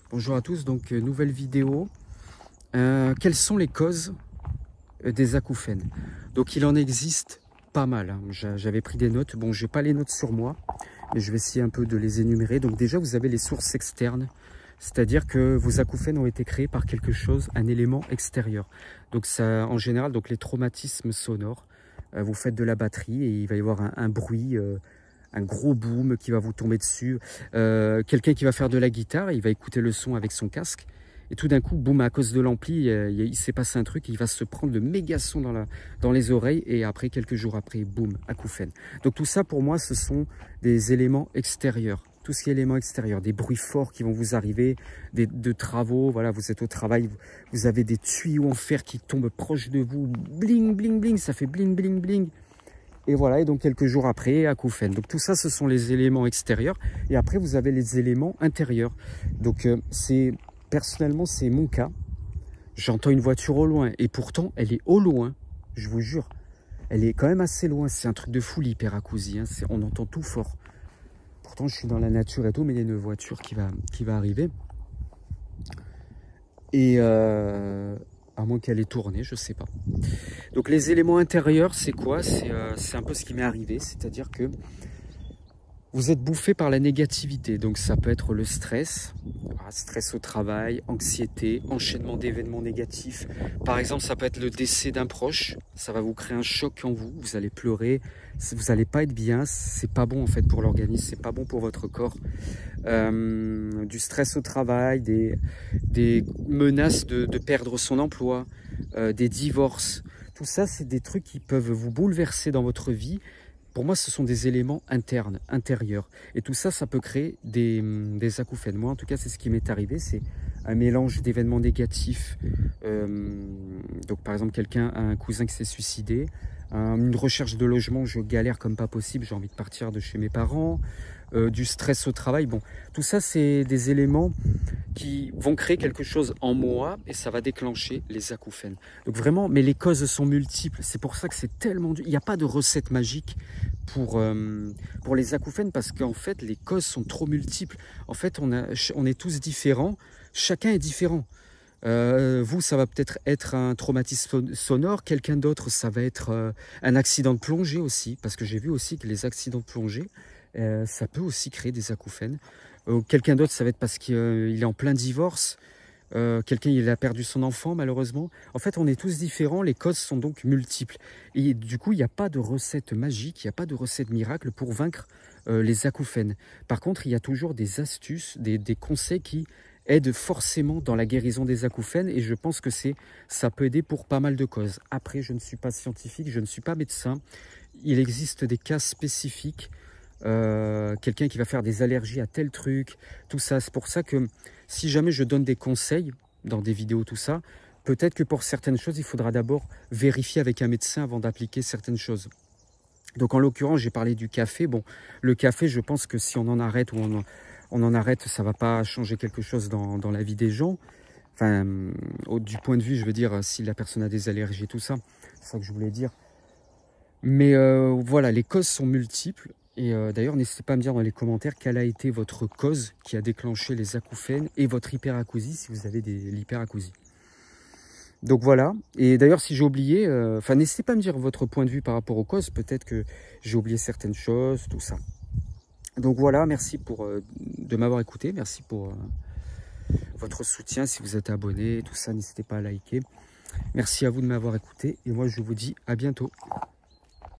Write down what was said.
Bonjour à tous, donc nouvelle vidéo. Quelles sont les causes des acouphènes? Donc il en existe pas mal, hein. J'avais pris des notes, bon j'ai pas les notes sur moi, mais je vais essayer un peu de les énumérer. Donc déjà vous avez les sources externes, c'est-à-dire que vos acouphènes ont été créés par quelque chose, un élément extérieur. Donc ça, en général, donc les traumatismes sonores, vous faites de la batterie et il va y avoir un bruit, un gros boom qui va vous tomber dessus. Quelqu'un qui va faire de la guitare, il va écouter le son avec son casque. Et tout d'un coup, boum, à cause de l'ampli, il s'est passé un truc, il va se prendre de méga sons dans les oreilles. Et après, quelques jours après, boum, acouphène. Donc tout ça, pour moi, ce sont des éléments extérieurs. Tout ce qui est éléments extérieurs, des bruits forts qui vont vous arriver, de travaux, voilà, vous êtes au travail, vous avez des tuyaux en fer qui tombent proche de vous, bling, bling, bling, ça fait bling, bling, bling. Et voilà, et donc quelques jours après, acouphène. Donc tout ça, ce sont les éléments extérieurs. Et après, vous avez les éléments intérieurs. Donc personnellement, c'est mon cas. J'entends une voiture au loin. Et pourtant, elle est au loin. Je vous jure. Elle est quand même assez loin. C'est un truc de fou, l'hyperacousie, hein. On entend tout fort. Pourtant, je suis dans la nature et tout, mais il y a une voiture qui va arriver. Et à moins qu'elle ait tourné, je sais pas. Donc les éléments intérieurs, c'est quoi? C'est un peu ce qui m'est arrivé, c'est-à-dire que vous êtes bouffé par la négativité. Donc ça peut être le stress, stress au travail, anxiété, enchaînement d'événements négatifs. Par exemple, ça peut être le décès d'un proche. Ça va vous créer un choc en vous. Vous allez pleurer, vous n'allez pas être bien. C'est pas bon en fait pour l'organisme, c'est pas bon pour votre corps. Du stress au travail, des menaces de perdre son emploi, des divorces. Tout ça, c'est des trucs qui peuvent vous bouleverser dans votre vie. Pour moi, ce sont des éléments internes, intérieurs. Et tout ça, ça peut créer des acouphènes. Moi, en tout cas, c'est ce qui m'est arrivé. C'est un mélange d'événements négatifs. Donc, par exemple, quelqu'un a un cousin qui s'est suicidé. Une recherche de logement, je galère comme pas possible. J'ai envie de partir de chez mes parents. Du stress au travail. Bon, tout ça, c'est des éléments qui vont créer quelque chose en moi et ça va déclencher les acouphènes. Donc vraiment, mais les causes sont multiples. C'est pour ça que c'est tellement dur. Il n'y a pas de recette magique pour les acouphènes parce qu'en fait, les causes sont trop multiples. En fait, on est tous différents. Chacun est différent. Vous, ça va peut-être être un traumatisme sonore. Quelqu'un d'autre, ça va être un accident de plongée aussi. Parce que j'ai vu aussi que les accidents de plongée, ça peut aussi créer des acouphènes. Quelqu'un d'autre, ça va être parce qu'il est en plein divorce. Quelqu'un, il a perdu son enfant, malheureusement. En fait, on est tous différents. Les causes sont donc multiples. Et du coup, il n'y a pas de recette magique, il n'y a pas de recette miracle pour vaincre les acouphènes. Par contre, il y a toujours des astuces, des conseils qui aident forcément dans la guérison des acouphènes. Et je pense que ça peut aider pour pas mal de causes. Après, je ne suis pas scientifique, je ne suis pas médecin. Il existe des cas spécifiques. Quelqu'un qui va faire des allergies à tel truc, tout ça. C'est pour ça que si jamais je donne des conseils dans des vidéos, tout ça, peut-être que pour certaines choses, il faudra d'abord vérifier avec un médecin avant d'appliquer certaines choses. Donc en l'occurrence, j'ai parlé du café. Bon, le café, je pense que si on en arrête ou on en arrête, ça va pas changer quelque chose dans la vie des gens. Enfin, du point de vue, je veux dire, si la personne a des allergies et tout ça, c'est ça que je voulais dire. Mais voilà, les causes sont multiples. Et d'ailleurs, n'hésitez pas à me dire dans les commentaires quelle a été votre cause qui a déclenché les acouphènes et votre hyperacousie, si vous avez l'hyperacousie. Donc voilà. Et d'ailleurs, si j'ai oublié, n'hésitez pas à me dire votre point de vue par rapport aux causes. Peut-être que j'ai oublié certaines choses, tout ça. Donc voilà, merci de m'avoir écouté. Merci pour votre soutien. Si vous êtes abonné, tout ça, n'hésitez pas à liker. Merci à vous de m'avoir écouté. Et moi, je vous dis à bientôt.